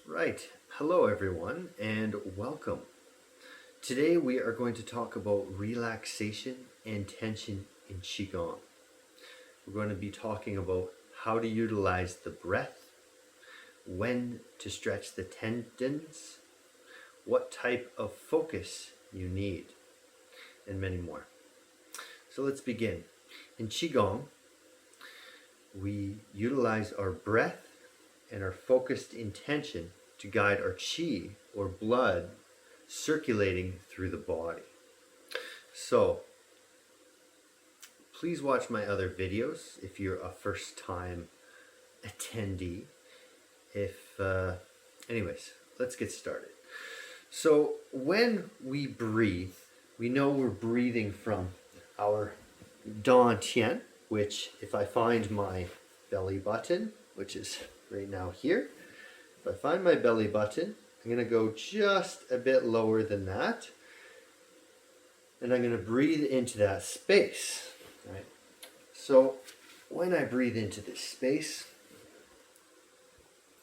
Right. Hello, everyone, and welcome. Today we are going to talk about relaxation and tension in Qigong. We're going to be talking about how to utilize the breath, when to stretch the tendons, what type of focus you need, and many more. So let's begin. In Qigong, we utilize our breath and our focused intention to guide our qi, or blood, circulating through the body. So please watch my other videos if you're a first-time attendee. Anyways, let's get started. So when we breathe, we know we're breathing from our dantian, which if I find my belly button, which is right now here, if I find my belly button, I'm going to go just a bit lower than that, and I'm going to breathe into that space, right? So when I breathe into this space,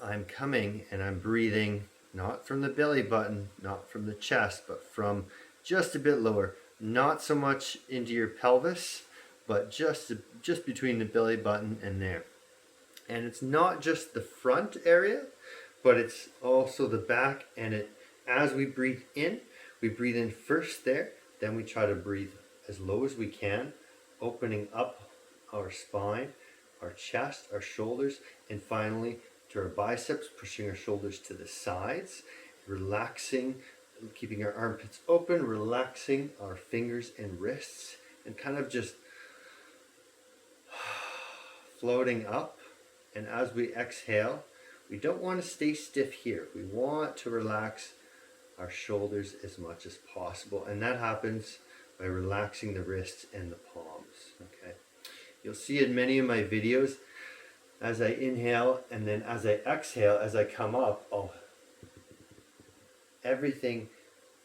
I'm coming and I'm breathing not from the belly button, not from the chest, but from just a bit lower, not so much into your pelvis, but just between the belly button and there. And it's not just the front area, but it's also the back, and as we breathe in first there, then we try to breathe as low as we can, opening up our spine, our chest, our shoulders, and finally to our biceps, pushing our shoulders to the sides, relaxing, keeping our armpits open, relaxing our fingers and wrists, and kind of just floating up. And as we exhale, we don't want to stay stiff here. We want to relax our shoulders as much as possible. And that happens by relaxing the wrists and the palms. Okay. You'll see in many of my videos, as I inhale and then as I exhale, as I come up, everything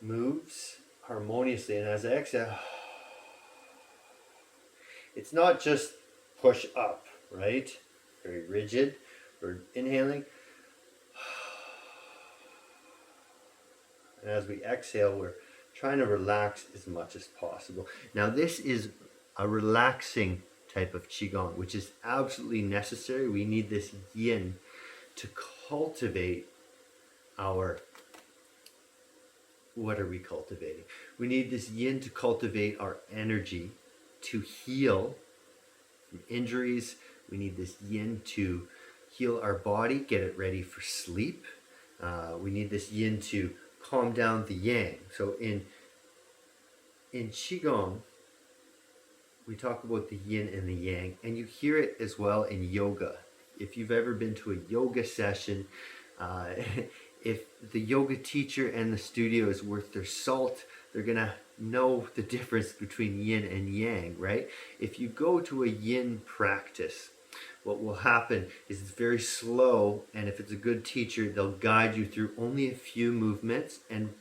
moves harmoniously. And as I exhale, it's not just push up, right? Very rigid. We're inhaling. And as we exhale, we're trying to relax as much as possible. Now, this is a relaxing type of Qigong, which is absolutely necessary. We need this yin to cultivate what are we cultivating? We need this yin to cultivate our energy, to heal from injuries. We need this yin to heal our body, get it ready for sleep. We need this yin to calm down the yang. So in Qigong, we talk about the yin and the yang, and you hear it as well in yoga. If you've ever been to a yoga session, if the yoga teacher and the studio is worth their salt, they're going to know the difference between yin and yang, right? If you go to a yin practice, what will happen is it's very slow, and if it's a good teacher, they'll guide you through only a few movements, and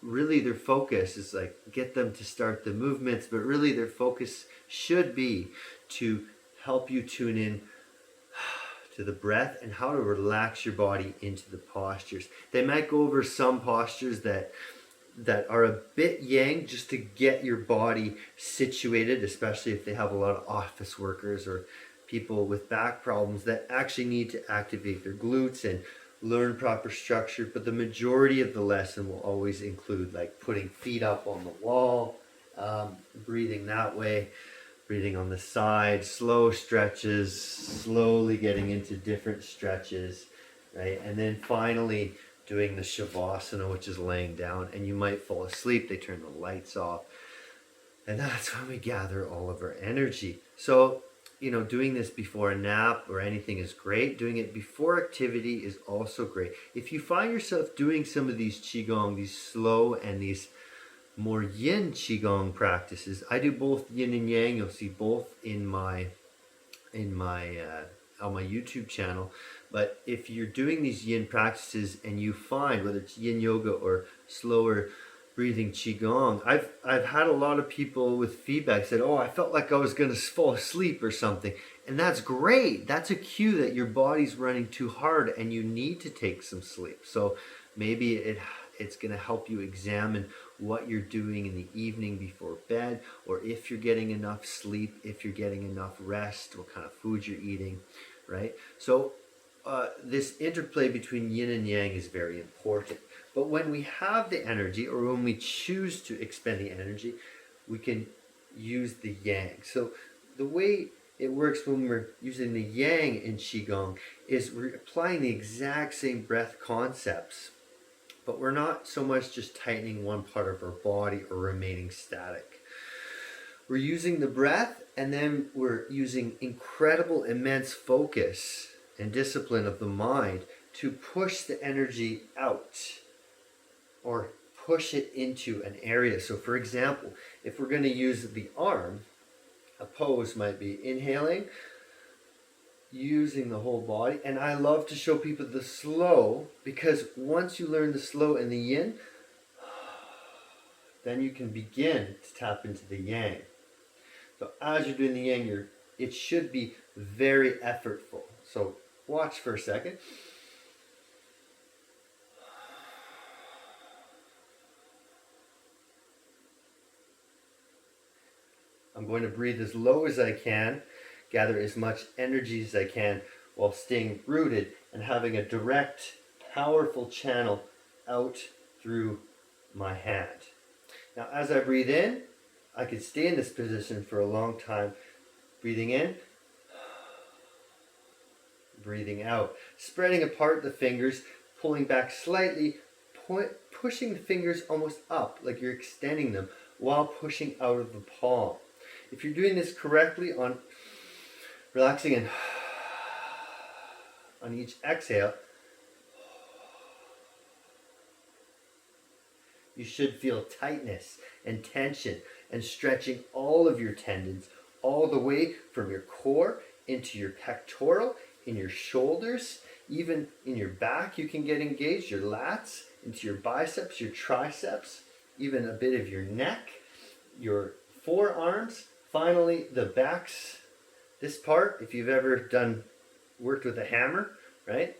really their focus is like get them to start the movements, but really their focus should be to help you tune in to the breath and how to relax your body into the postures. They might go over some postures that are a bit yang, just to get your body situated, especially if they have a lot of office workers or people with back problems that actually need to activate their glutes and learn proper structure. But the majority of the lesson will always include like putting feet up on the wall, breathing that way, breathing on the side, slow stretches, slowly getting into different stretches, right? And then finally doing the shavasana, which is laying down, and you might fall asleep. They turn the lights off, and that's when we gather all of our energy. So doing this before a nap or anything is great. Doing it before activity is also great. If you find yourself doing some of these Qigong, these slow and these more yin Qigong practices, I do both yin and yang. You'll see both on my YouTube channel. But if you're doing these yin practices and you find, whether it's yin yoga or slower breathing Qigong, I've had a lot of people with feedback said, I felt like I was going to fall asleep or something. And that's great. That's a cue that your body's running too hard and you need to take some sleep. So maybe it's going to help you examine what you're doing in the evening before bed, or if you're getting enough sleep, if you're getting enough rest, what kind of food you're eating, right? So this interplay between yin and yang is very important. But when we have the energy, or when we choose to expend the energy, we can use the yang. So the way it works when we're using the yang in Qigong is we're applying the exact same breath concepts, but we're not so much just tightening one part of our body or remaining static. We're using the breath, and then we're using incredible, immense focus and discipline of the mind to push the energy out or push it into an area. So for example, if we're going to use the arm, a pose might be inhaling, using the whole body. And I love to show people the slow, because once you learn the slow and the yin, then you can begin to tap into the yang. So as you're doing the yang, it should be very effortful. So watch for a second. I'm going to breathe as low as I can, gather as much energy as I can, while staying rooted and having a direct, powerful channel out through my hand. Now, as I breathe in, I can stay in this position for a long time. Breathing in, breathing out. Spreading apart the fingers, pulling back slightly, pushing the fingers almost up, like you're extending them, while pushing out of the palm. If you're doing this correctly, on relaxing and on each exhale, you should feel tightness and tension and stretching all of your tendons all the way from your core into your pectoral, in your shoulders, even in your back you can get engaged, your lats, into your biceps, your triceps, even a bit of your neck, your forearms, finally the backs. This part, if you've ever worked with a hammer, right?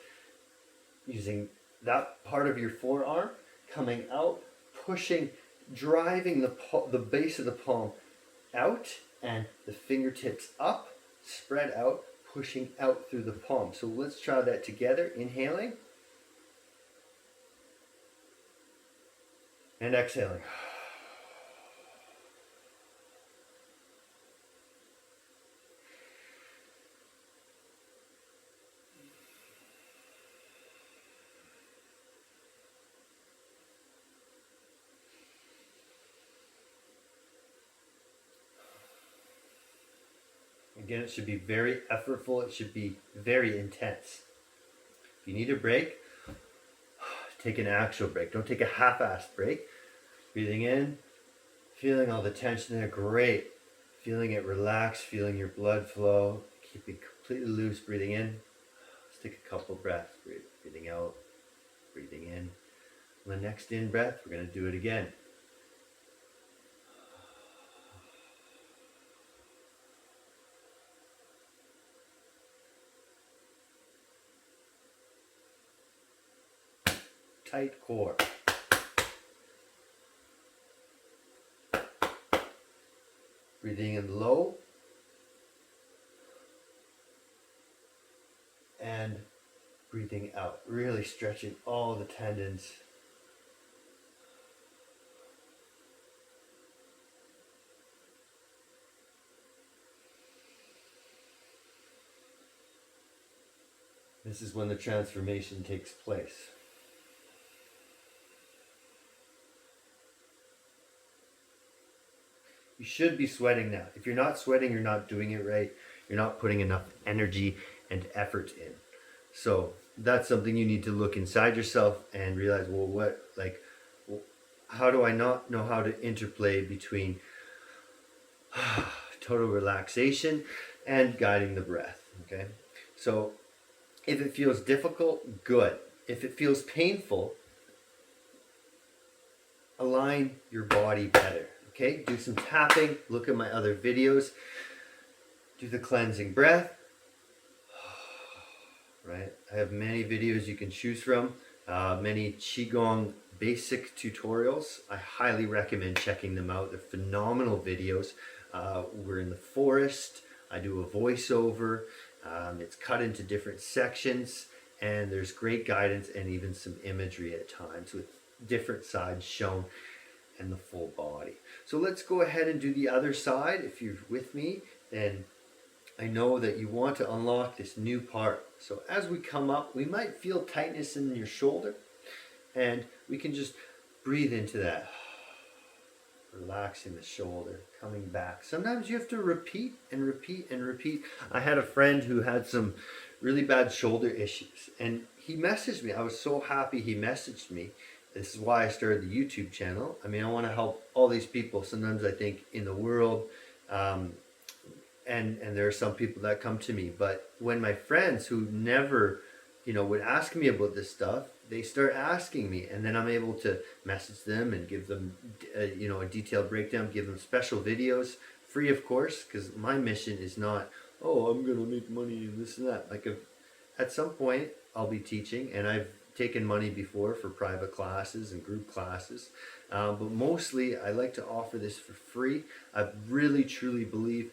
Using that part of your forearm, coming out, pushing, driving the base of the palm out, and the fingertips up, spread out, pushing out through the palm. So let's try that together. Inhaling and exhaling. Again, it should be very effortful. It should be very intense. If you need a break, take an actual break. Don't take a half-assed break. Breathing in, feeling all the tension there. Great. Feeling it relax, feeling your blood flow. Keep it completely loose. Breathing in. Let's take a couple breaths. Breathing out, breathing in. On the next in breath, we're going to do it again. Tight core. Breathing in low and breathing out, really stretching all the tendons. This is when the transformation takes place. You should be sweating now. If you're not sweating, you're not doing it right. You're not putting enough energy and effort in. So that's something you need to look inside yourself and realize, how do I not know how to interplay between total relaxation and guiding the breath, okay? So if it feels difficult, good. If it feels painful, align your body better. Okay, do some tapping, look at my other videos, do the cleansing breath, right? I have many videos you can choose from, many Qigong basic tutorials. I highly recommend checking them out. They're phenomenal videos. We're in the forest. I do a voiceover. It's cut into different sections, and there's great guidance and even some imagery at times with different sides shown and the full body. So let's go ahead and do the other side. If you're with me, then I know that you want to unlock this new part. So as we come up, we might feel tightness in your shoulder, and we can just breathe into that. Relaxing the shoulder, coming back. Sometimes you have to repeat and repeat and repeat. I had a friend who had some really bad shoulder issues, and he messaged me. I was so happy he messaged me. This is why I started the YouTube channel. I mean, I want to help all these people. Sometimes I think in the world, and there are some people that come to me, but when my friends who never, would ask me about this stuff, they start asking me, and then I'm able to message them and give them, a detailed breakdown, give them special videos, free of course, because my mission is not, oh, I'm gonna make money and this and that. Like, at some point I'll be teaching, and I've taken money before for private classes and group classes, but mostly I like to offer this for free. I really truly believe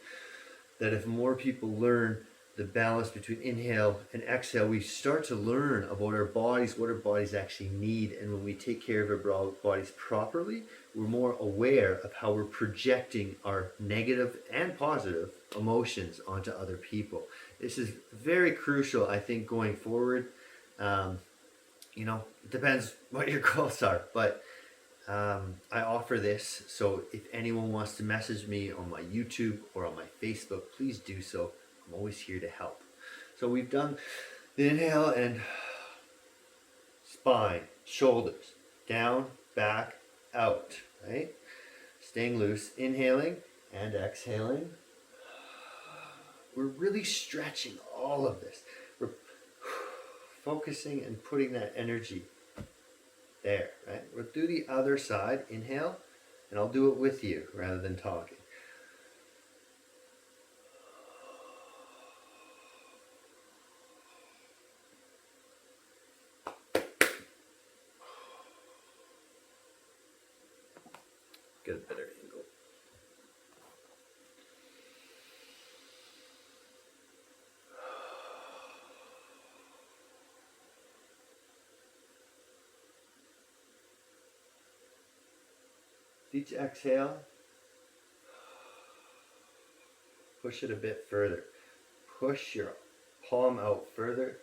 that if more people learn the balance between inhale and exhale, we start to learn about our bodies, what our bodies actually need. And when we take care of our bodies properly, we're more aware of how we're projecting our negative and positive emotions onto other people. This is very crucial, I think, going forward. It depends what your goals are, but I offer this, so if anyone wants to message me on my YouTube or on my Facebook, please do so. I'm always here to help. So we've done the inhale and spine, shoulders, down, back, out, right? Staying loose, inhaling and exhaling. We're really stretching all of this. We're focusing and putting that energy there, right? We'll do the other side. Inhale, and I'll do it with you rather than talking. Get a better angle. Each exhale, push it a bit further. Push your palm out further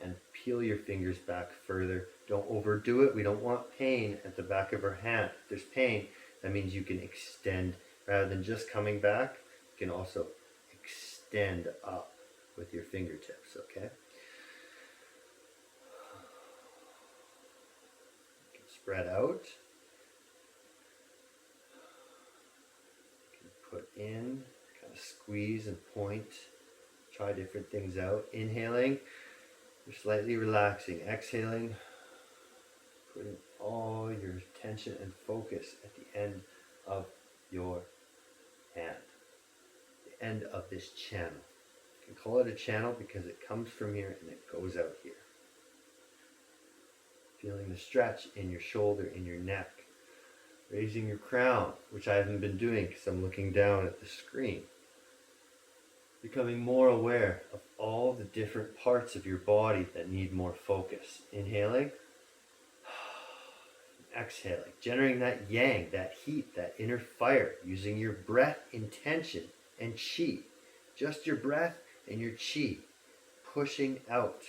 and peel your fingers back further. Don't overdo it. We don't want pain at the back of our hand. If there's pain, that means you can extend. Rather than just coming back, you can also extend up with your fingertips, okay? You can spread out. Put in, kind of squeeze and point. Try different things out. Inhaling, you're slightly relaxing. Exhaling, putting all your tension and focus at the end of your hand, the end of this channel. You can call it a channel because it comes from here and it goes out here. Feeling the stretch in your shoulder, in your neck. Raising your crown, which I haven't been doing because I'm looking down at the screen. Becoming more aware of all the different parts of your body that need more focus. Inhaling, exhaling, generating that yang, that heat, that inner fire, using your breath, intention, and chi. Just your breath and your chi, pushing out.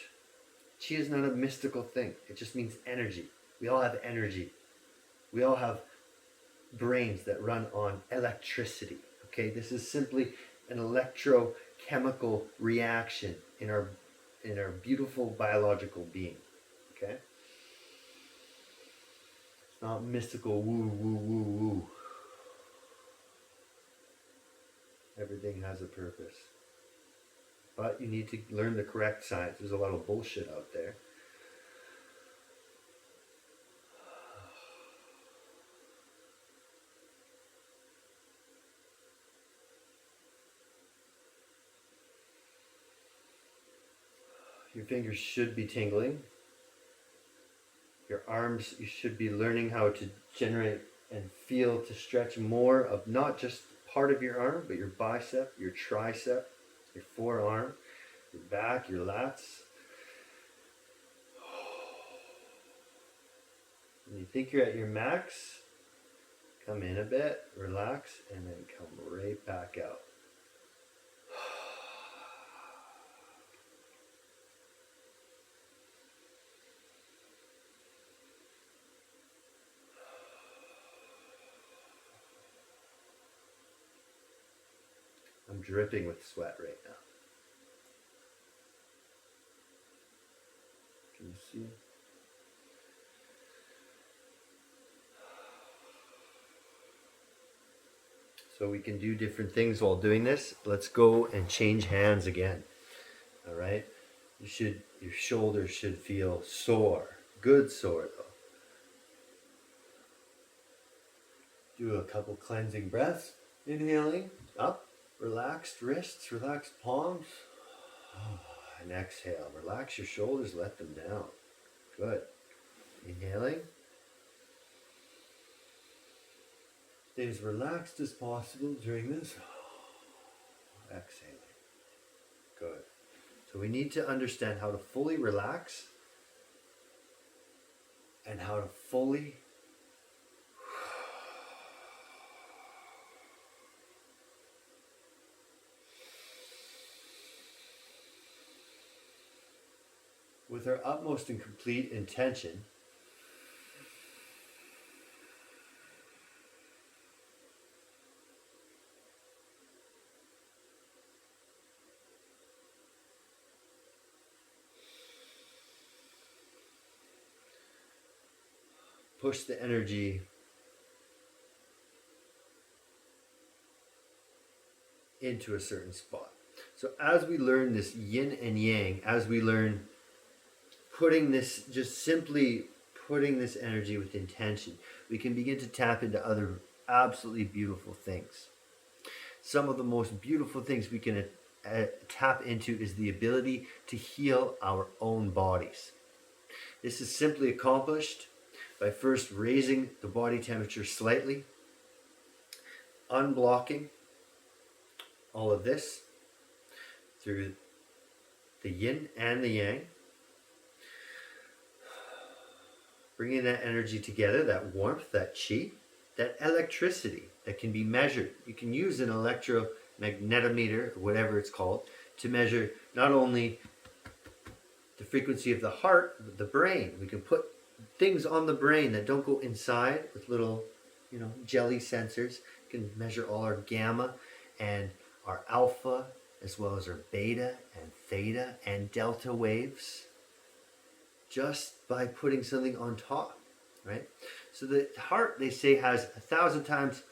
Chi is not a mystical thing. It just means energy. We all have energy. We all have brains that run on electricity. Okay, this is simply an electrochemical reaction in our beautiful biological being. Okay, it's not mystical woo woo woo woo. Everything has a purpose, but you need to learn the correct science. There's a lot of bullshit out there. Your fingers should be tingling. Your arms, you should be learning how to generate and feel to stretch more of not just part of your arm, but your bicep, your tricep, your forearm, your back, your lats. When you think you're at your max, come in a bit, relax, and then come right back out. I'm dripping with sweat right now. Can you see? So we can do different things while doing this. Let's go and change hands again. All right? Your shoulders should feel sore. Good sore though. Do a couple cleansing breaths. Inhaling, up, relaxed wrists, relaxed palms. And exhale. Relax your shoulders, let them down. Good. Inhaling. Stay as relaxed as possible during this. Exhaling. Good. So we need to understand how to fully relax and how to fully with our utmost and complete intention, push the energy into a certain spot. So as we learn this yin and yang, as we learn putting this, just simply putting this energy with intention, we can begin to tap into other absolutely beautiful things. Some of the most beautiful things we can tap into is the ability to heal our own bodies. This is simply accomplished by first raising the body temperature slightly, unblocking all of this through the yin and the yang, bringing that energy together, that warmth, that chi, that electricity that can be measured. You can use an electromagnetometer, whatever it's called, to measure not only the frequency of the heart, but the brain. We can put things on the brain that don't go inside with little, jelly sensors. We can measure all our gamma and our alpha, as well as our beta and theta and delta waves, just by putting something on top, right? So the heart, they say, has 1,000 times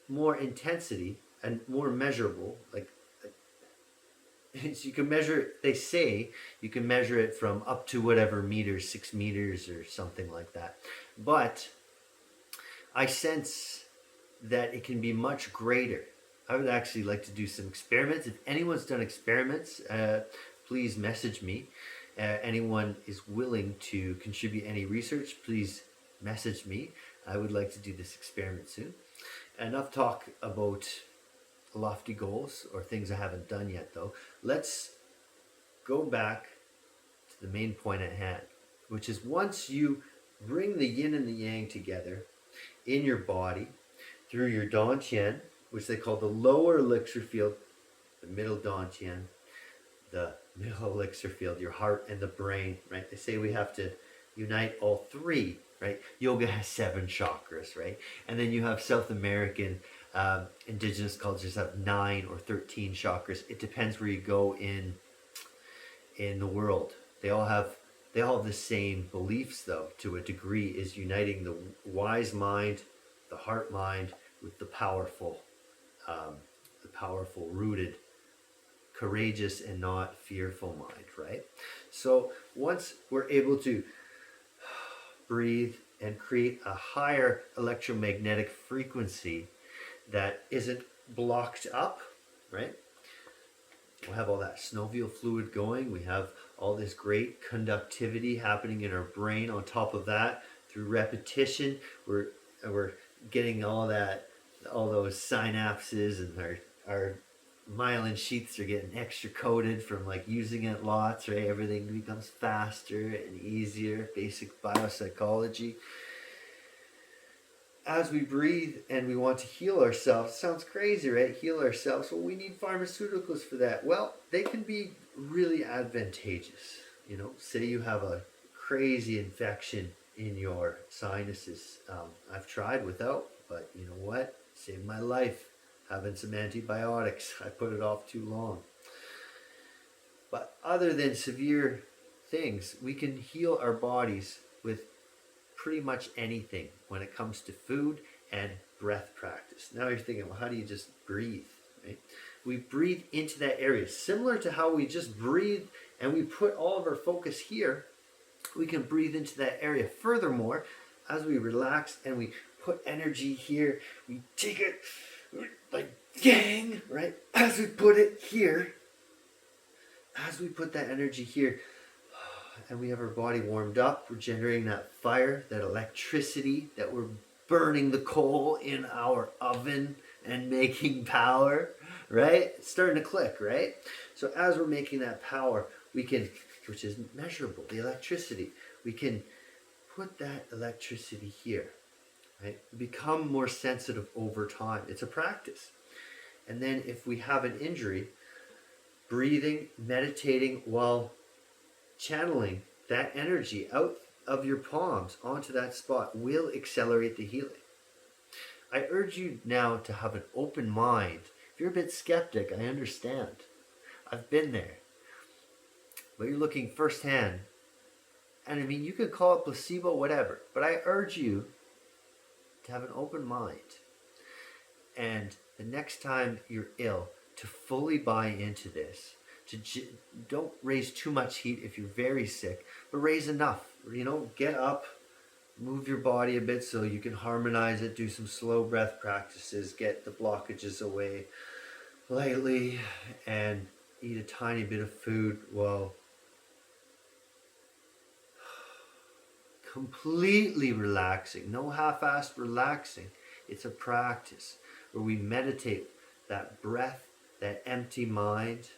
more intensity and more measurable. So you can measure it, they say, you can measure it from up to whatever meters, 6 meters or something like that. But I sense that it can be much greater. I would actually like to do some experiments. If anyone's done experiments, please message me. Anyone is willing to contribute any research, please message me. I would like to do this experiment soon. Enough talk about lofty goals or things I haven't done yet though. Let's go back to the main point at hand, which is once you bring the yin and the yang together in your body through your dantian, which they call the lower elixir field, the middle dantian, the middle elixir field, your heart and the brain, right? They say we have to unite all three, right? Yoga has 7 chakras, right? And then you have South American indigenous cultures have 9 or 13 chakras. It depends where you go in the world. They all have the same beliefs though, to a degree, is uniting the wise mind, the heart mind, with the powerful rooted, courageous and not fearful mind, right? So once we're able to breathe and create a higher electromagnetic frequency that isn't blocked up, right? We'll have all that synovial fluid going. We have all this great conductivity happening in our brain. On top of that, through repetition, we're getting all those synapses, and our myelin sheaths are getting extra coated from like using it lots, right? Everything becomes faster and easier. Basic biopsychology. As we breathe and we want to heal ourselves, sounds crazy, right? Heal ourselves. Well, we need pharmaceuticals for that. Well, they can be really advantageous. Say you have a crazy infection in your sinuses. I've tried without, but you know what? Saved my life having some antibiotics. I put it off too long. But other than severe things, we can heal our bodies with pretty much anything when it comes to food and breath practice. Now you're thinking, well, how do you just breathe, right? We breathe into that area, similar to how we just breathe and we put all of our focus here. We can breathe into that area. Furthermore, as we relax and we put energy here, we take it like yang, right? As we put it here, as we put that energy here, and we have our body warmed up, we're generating that fire, that electricity, that we're burning the coal in our oven and making power, right? It's starting to click, right? So as we're making that power, we can, which is measurable, the electricity, we can put that electricity here, right? Become more sensitive over time. It's a practice. And then if we have an injury, breathing, meditating while channeling that energy out of your palms onto that spot will accelerate the healing. I urge you now to have an open mind. If you're a bit skeptic, I understand. I've been there. But you're looking firsthand. And I mean, you could call it placebo, whatever. But I urge you to have an open mind. And the next time you're ill, to fully buy into this. Don't raise too much heat if you're very sick, but raise enough. Get up, move your body a bit so you can harmonize it, do some slow breath practices, get the blockages away lightly, and eat a tiny bit of food while completely relaxing. No half-assed relaxing. It's a practice where we meditate that breath, that empty mind.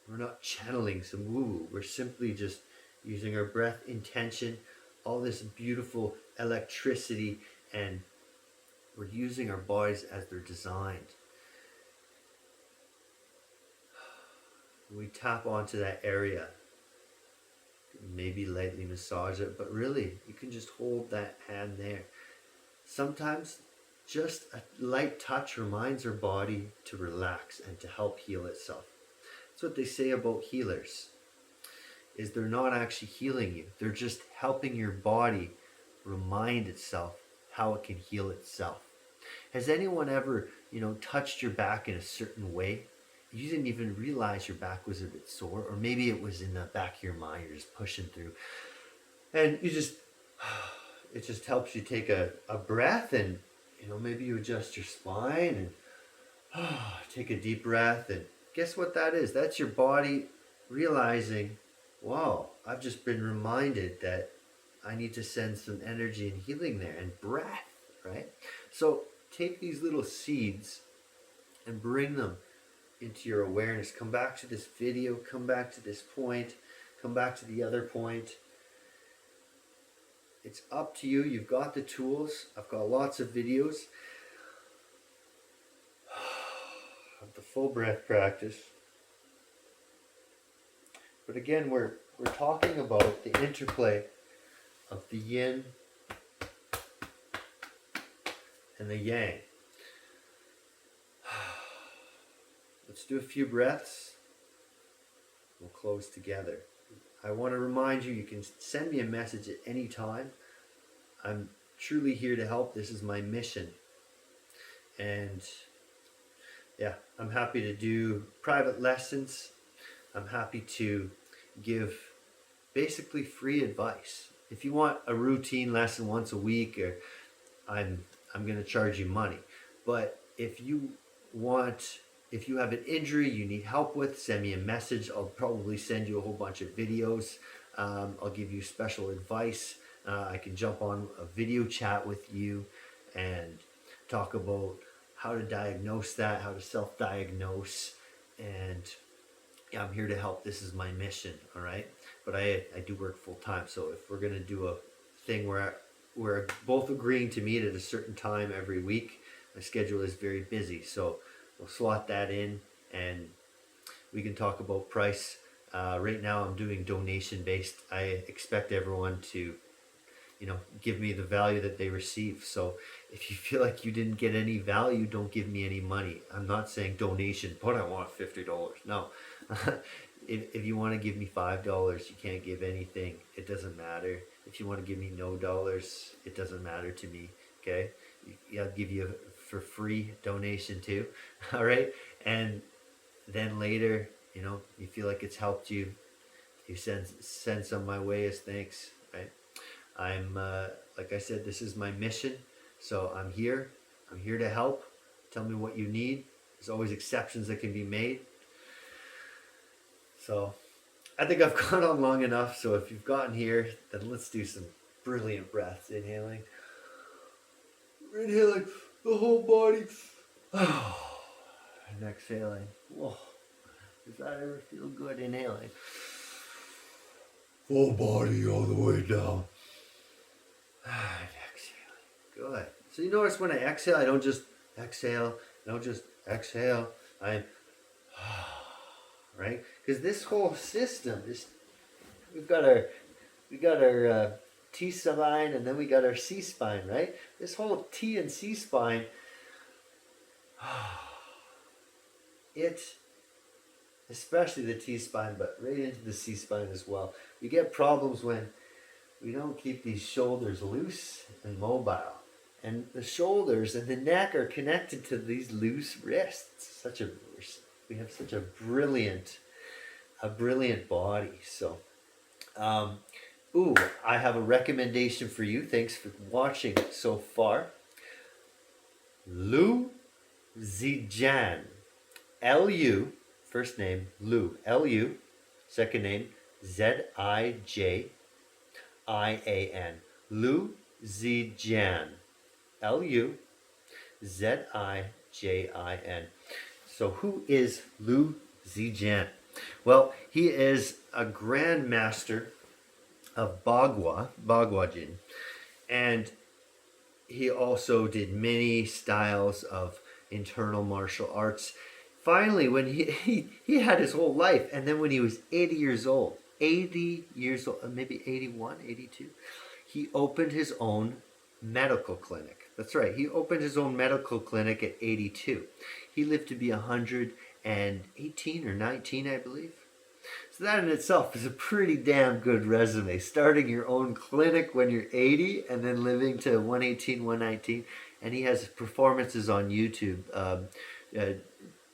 We're not channeling some woo-woo. We're simply just using our breath, intention, all this beautiful electricity, and we're using our bodies as they're designed. We tap onto that area, maybe lightly massage it, but really, you can just hold that hand there. Sometimes just a light touch reminds our body to relax and to help heal itself. That's what they say about healers, is they're not actually healing you. They're just helping your body remind itself how it can heal itself. Has anyone ever, touched your back in a certain way? You didn't even realize your back was a bit sore, or maybe it was in the back of your mind, you're just pushing through. And it just helps you take a breath, and, maybe you adjust your spine and take a deep breath, and guess what that is? That's your body realizing, wow, I've just been reminded that I need to send some energy and healing there, and breath, right? So take these little seeds and bring them into your awareness. Come back to this video, come back to this point, come back to the other point. It's up to you. You've got the tools. I've got lots of videos of the full breath practice. But again, we're talking about the interplay of the yin and the yang. Let's do a few breaths. We'll close together. I want to remind you, you can send me a message at any time. I'm truly here to help. This is my mission. And yeah, I'm happy to do private lessons. I'm happy to give basically free advice. If you want a routine lesson once a week, or I'm going to charge you money. But if you want if you have an injury you need help with, send me a message. I'll probably send you a whole bunch of videos. I'll give you special advice. I can jump on a video chat with you and talk about how to diagnose that, how to self-diagnose, and yeah, I'm here to help. This is my mission, all right? But I do work full time, so if we're gonna do a thing where we're both agreeing to meet at a certain time every week, my schedule is very busy, so we'll slot that in and we can talk about price. Right now I'm doing donation based. I expect everyone to give me the value that they receive. So if you feel like you didn't get any value, don't give me any money. I'm not saying donation, but I want $50. No. If you want to give me $5, you can't give anything. It doesn't matter. If you want to give me no dollars, it doesn't matter to me. Okay? I'll give you for free donation too. All right? And then later, you feel like it's helped you, you send some my way as thanks, right? I'm like I said, this is my mission, so I'm here to help. Tell me what you need. There's always exceptions that can be made. So I think I've gone on long enough, so if you've gotten here, then let's do some brilliant breaths. Inhaling the whole body. And exhaling. Whoa. Does that ever feel good? Inhaling. Full body all the way down. And exhaling. Good. So you notice when I exhale, I don't just exhale. I'm right? Because this whole system, we've got our T spine and then we got our C spine, right? This whole T and C spine, especially the T spine, but right into the C spine as well. We get problems when we don't keep these shoulders loose and mobile. And the shoulders and the neck are connected to these loose wrists. We have such a brilliant body. So, I have a recommendation for you. Thanks for watching so far. Lu Zijian. L-U, first name, Lu, L-U, second name, Z-I-J-I-A-N. Lu Zijian. L-U, Z-I-J-I-N. So who is Lu Zijian? Well, he is a grandmaster of Bagua Jin, and he also did many styles of internal martial arts. Finally, when he had his whole life, and then when he was 80 years old, maybe 81, 82, he opened his own medical clinic. That's right, he opened his own medical clinic at 82. He lived to be 118 or 19, I believe. So that in itself is a pretty damn good resume. Starting your own clinic when you're 80 and then living to 118, 119. And he has performances on YouTube.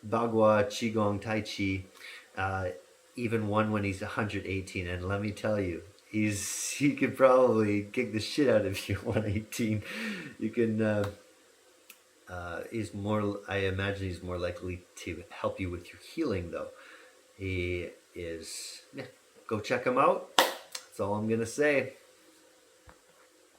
Bagua, Qigong, Tai Chi. Even one when he's 118. And let me tell you, he could probably kick the shit out of you at 118. You can... I imagine he's more likely to help you with your healing, though. He is, go check him out. That's all I'm going to say.